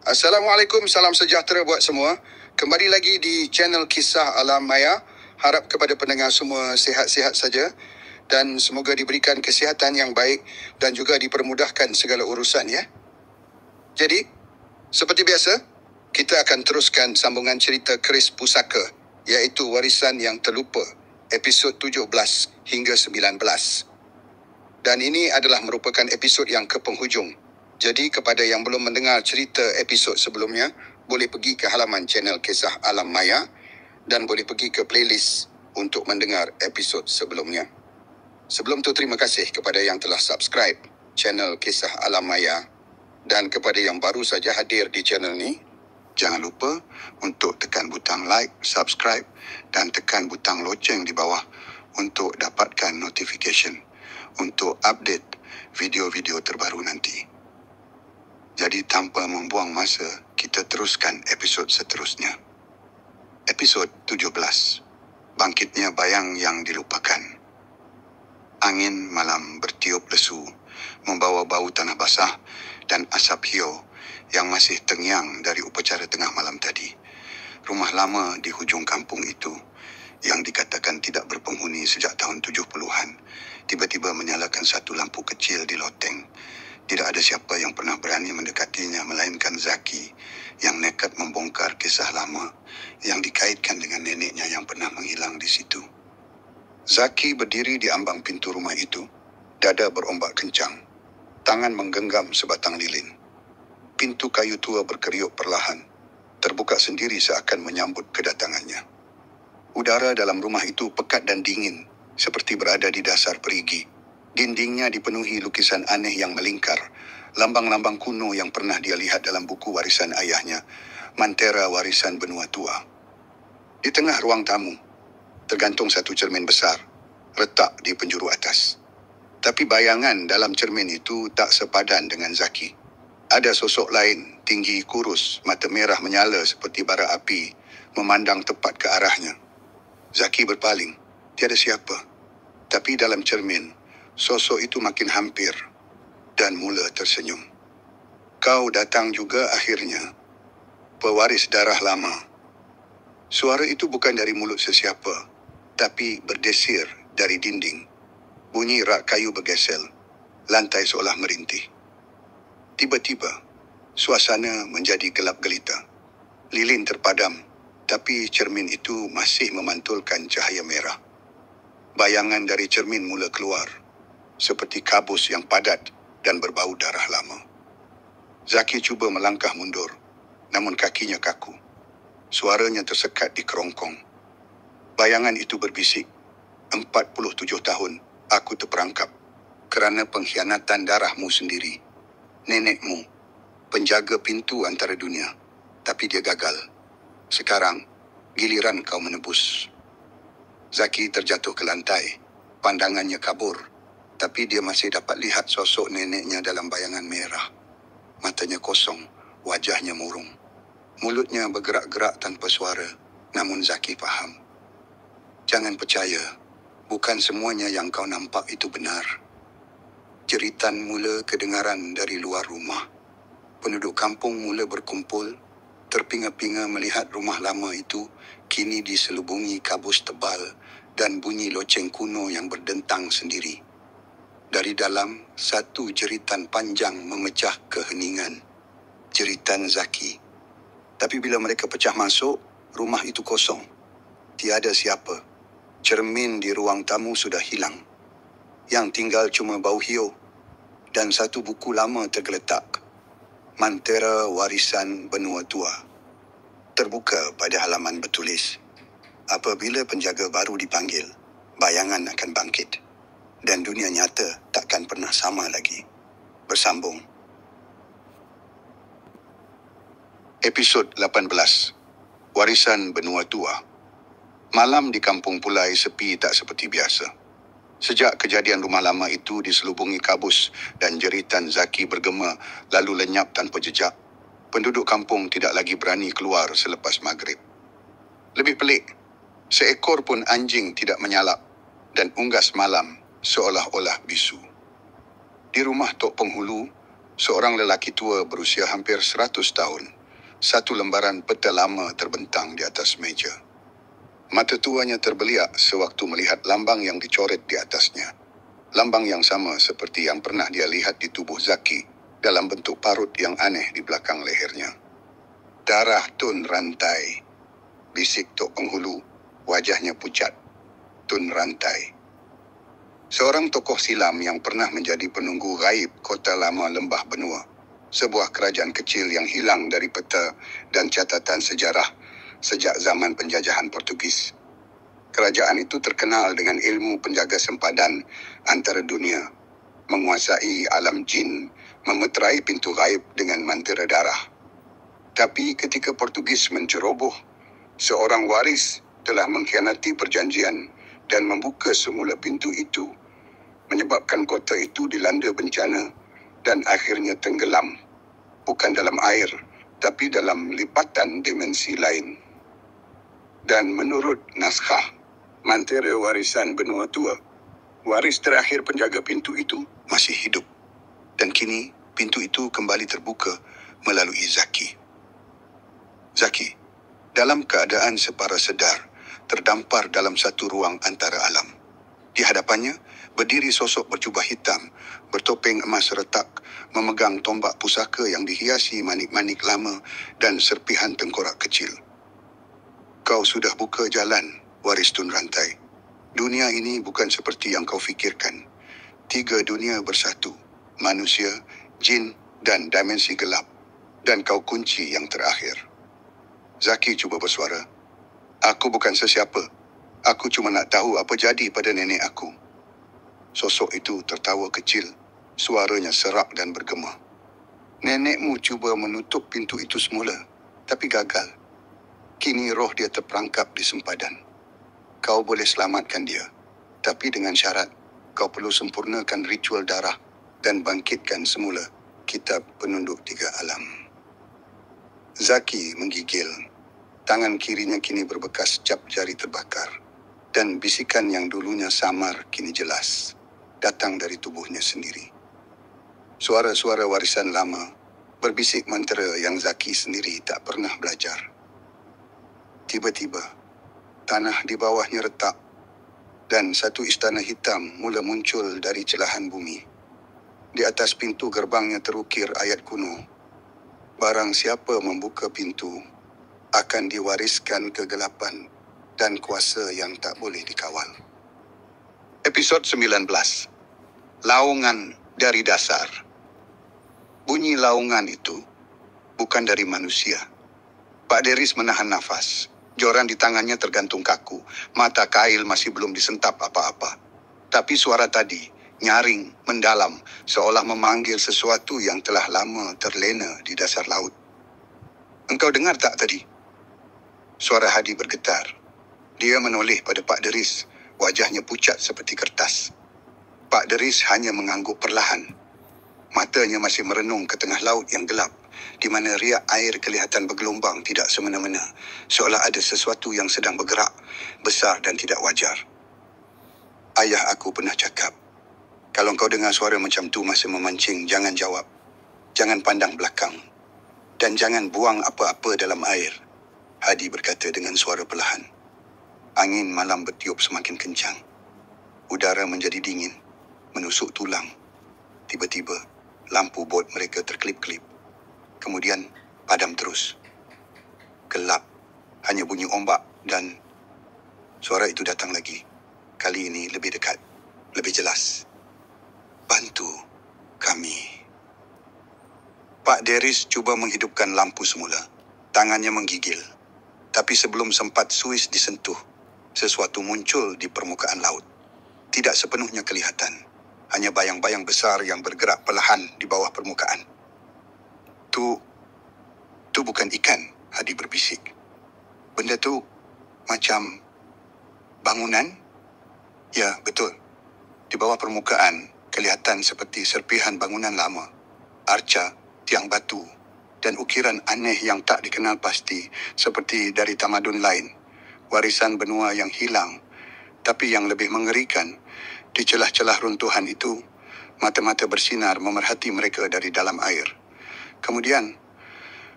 Assalamualaikum, salam sejahtera buat semua. Kembali lagi di channel Kisah Alam Maya. Harap kepada pendengar semua sihat-sihat saja dan semoga diberikan kesihatan yang baik dan juga dipermudahkan segala urusan ya. Jadi, seperti biasa, kita akan teruskan sambungan cerita keris pusaka iaitu Warisan yang Terlupa, episod 17 hingga 19. Dan ini adalah merupakan episod yang ke penghujung. Jadi kepada yang belum mendengar cerita episod sebelumnya, boleh pergi ke halaman channel Kisah Alam Maya dan boleh pergi ke playlist untuk mendengar episod sebelumnya. Sebelum tu, terima kasih kepada yang telah subscribe channel Kisah Alam Maya dan kepada yang baru saja hadir di channel ni, jangan lupa untuk tekan butang like, subscribe dan tekan butang loceng di bawah untuk dapatkan notification untuk update video-video terbaru nanti. Jadi tanpa membuang masa, kita teruskan episod seterusnya. Episod 17. Bangkitnya bayang yang dilupakan. Angin malam bertiup lesu, membawa bau tanah basah dan asap hio yang masih terngiang dari upacara tengah malam tadi. Rumah lama di hujung kampung itu, yang dikatakan tidak berpenghuni sejak tahun 70-an, tiba-tiba menyalakan satu lampu kecil di loteng. Tidak ada siapa yang pernah berani mendekatinya melainkan Zaki yang nekat membongkar kisah lama yang dikaitkan dengan neneknya yang pernah menghilang di situ. Zaki berdiri di ambang pintu rumah itu, dada berombak kencang, tangan menggenggam sebatang lilin. Pintu kayu tua berkeriuk perlahan, terbuka sendiri seakan menyambut kedatangannya. Udara dalam rumah itu pekat dan dingin, seperti berada di dasar perigi. Dindingnya dipenuhi lukisan aneh yang melingkar, lambang-lambang kuno yang pernah dia lihat dalam buku warisan ayahnya, Mantera Warisan Benua Tua. Di tengah ruang tamu, tergantung satu cermin besar, letak di penjuru atas. Tapi bayangan dalam cermin itu tak sepadan dengan Zaki. Ada sosok lain, tinggi kurus, mata merah menyala seperti bara api, memandang tepat ke arahnya. Zaki berpaling, tiada siapa. Tapi dalam cermin, sosok itu makin hampir dan mula tersenyum. Kau datang juga akhirnya, pewaris darah lama. Suara itu bukan dari mulut sesiapa, tapi berdesir dari dinding. Bunyi rak kayu bergesel, lantai seolah merintih. Tiba-tiba, suasana menjadi gelap gelita. Lilin terpadam, tapi cermin itu masih memantulkan cahaya merah. Bayangan dari cermin mula keluar, seperti kabus yang padat dan berbau darah lama. Zaki cuba melangkah mundur, namun kakinya kaku. Suaranya tersekat di kerongkong. Bayangan itu berbisik, 47 tahun aku terperangkap kerana pengkhianatan darahmu sendiri. Nenekmu, penjaga pintu antara dunia, tapi dia gagal. Sekarang, giliran kau menebus. Zaki terjatuh ke lantai. Pandangannya kabur. Tapi dia masih dapat lihat sosok neneknya dalam bayangan merah. Matanya kosong, wajahnya murung. Mulutnya bergerak-gerak tanpa suara. Namun Zaki faham. Jangan percaya. Bukan semuanya yang kau nampak itu benar. Jeritan mula kedengaran dari luar rumah. Penduduk kampung mula berkumpul, terpinga-pinga melihat rumah lama itu kini diselubungi kabus tebal dan bunyi loceng kuno yang berdentang sendiri. Dari dalam, satu jeritan panjang memecah keheningan. Jeritan Zaki. Tapi bila mereka pecah masuk, rumah itu kosong. Tiada siapa. Cermin di ruang tamu sudah hilang. Yang tinggal cuma bau hio dan satu buku lama tergeletak. Mantera Warisan Benua Tua. Terbuka pada halaman bertulis, apabila penjaga baru dipanggil, bayangan akan bangkit. Dan dunia nyata takkan pernah sama lagi. Bersambung. Episod 18. Warisan Benua Tua. Malam di Kampung Pulai sepi tak seperti biasa. Sejak kejadian rumah lama itu diselubungi kabus dan jeritan Zaki bergema lalu lenyap tanpa jejak, penduduk kampung tidak lagi berani keluar selepas maghrib. Lebih pelik, seekor pun anjing tidak menyalap dan unggas malam seolah-olah bisu. Di rumah Tok Penghulu, Seorang lelaki tua berusia hampir 100 tahun. Satu lembaran peta lama terbentang di atas meja. Mata tuanya terbeliak sewaktu melihat lambang yang dicoret di atasnya. Lambang yang sama seperti yang pernah dia lihat di tubuh Zaki dalam bentuk parut yang aneh di belakang lehernya. Darah Tun Rantai, bisik Tok Penghulu, wajahnya pucat. Tun Rantai. Seorang tokoh silam yang pernah menjadi penunggu gaib kota lama Lembah Benua. Sebuah kerajaan kecil yang hilang dari peta dan catatan sejarah sejak zaman penjajahan Portugis. Kerajaan itu terkenal dengan ilmu penjaga sempadan antara dunia, menguasai alam jin, memeterai pintu gaib dengan mantera darah. Tapi ketika Portugis menceroboh, seorang waris telah mengkhianati perjanjian dan membuka semula pintu itu, menyebabkan kota itu dilanda bencana dan akhirnya tenggelam. Bukan dalam air, tapi dalam lipatan dimensi lain. Dan menurut naskah Mantera Warisan Benua Tua, waris terakhir penjaga pintu itu masih hidup. Dan kini pintu itu kembali terbuka melalui Zaki. Zaki, dalam keadaan separa sedar, terdampar dalam satu ruang antara alam. Di hadapannya, berdiri sosok berjubah hitam, bertopeng emas retak, memegang tombak pusaka yang dihiasi manik-manik lama dan serpihan tengkorak kecil. Kau sudah buka jalan, waris Tun Rantai. Dunia ini bukan seperti yang kau fikirkan. 3 dunia bersatu, manusia, jin dan dimensi gelap. Dan kau kunci yang terakhir. Zaki cuba bersuara. Aku bukan sesiapa. Aku cuma nak tahu apa jadi pada nenek aku. Sosok itu tertawa kecil. Suaranya serak dan bergema. Nenekmu cuba menutup pintu itu semula, tapi gagal. Kini roh dia terperangkap di sempadan. Kau boleh selamatkan dia, tapi dengan syarat kau perlu sempurnakan ritual darah dan bangkitkan semula kitab penunduk 3 alam. Zaki menggigil. Tangan kirinya kini berbekas cap jari terbakar. Dan bisikan yang dulunya samar kini jelas. Datang dari tubuhnya sendiri. Suara-suara warisan lama berbisik mantra yang Zaki sendiri tak pernah belajar. Tiba-tiba, tanah di bawahnya retak dan satu istana hitam mula muncul dari celahan bumi. Di atas pintu gerbangnya terukir ayat kuno. Barang siapa membuka pintu akan diwariskan kegelapan dan kuasa yang tak boleh dikawal. Episod 19. Laungan dari dasar. Bunyi laungan itu bukan dari manusia. Pak Deris menahan nafas. Joran di tangannya tergantung kaku. Mata Kail masih belum disentap apa-apa. Tapi suara tadi nyaring, mendalam, seolah memanggil sesuatu yang telah lama terlena di dasar laut. Engkau dengar tak tadi? Suara Hadi bergetar. Dia menoleh pada Pak Deris. Wajahnya pucat seperti kertas. Pak Deris hanya mengangguk perlahan. Matanya masih merenung ke tengah laut yang gelap, di mana riak air kelihatan bergelombang tidak semena-mena, seolah ada sesuatu yang sedang bergerak, besar dan tidak wajar. Ayah aku pernah cakap, kalau kau dengar suara macam tu masa memancing, jangan jawab. Jangan pandang belakang. Dan jangan buang apa-apa dalam air. Hadi berkata dengan suara perlahan. Angin malam bertiup semakin kencang. Udara menjadi dingin, menusuk tulang. Tiba-tiba, lampu bot mereka terkelip-kelip. Kemudian, padam terus. Gelap, hanya bunyi ombak dan suara itu datang lagi. Kali ini lebih dekat, lebih jelas. Bantu kami. Pak Deris cuba menghidupkan lampu semula. Tangannya menggigil. Tapi sebelum sempat suis disentuh, sesuatu muncul di permukaan laut. Tidak sepenuhnya kelihatan. Hanya bayang-bayang besar yang bergerak perlahan di bawah permukaan. Tu bukan ikan, Hadi berbisik. Benda tu macam bangunan? Ya, betul. Di bawah permukaan, kelihatan seperti serpihan bangunan lama. Arca, tiang batu, dan ukiran aneh yang tak dikenal pasti, seperti dari tamadun lain. Warisan benua yang hilang. Tapi yang lebih mengerikan, di celah-celah runtuhan itu, Mata-mata bersinar memerhati mereka dari dalam air. Kemudian,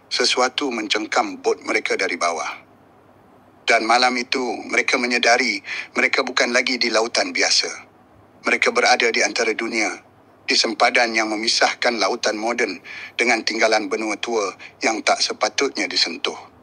sesuatu mencengkam bot mereka dari bawah. Dan malam itu, mereka menyedari mereka bukan lagi di lautan biasa. Mereka berada di antara dunia, di sempadan yang memisahkan lautan moden dengan tinggalan benua tua yang tak sepatutnya disentuh.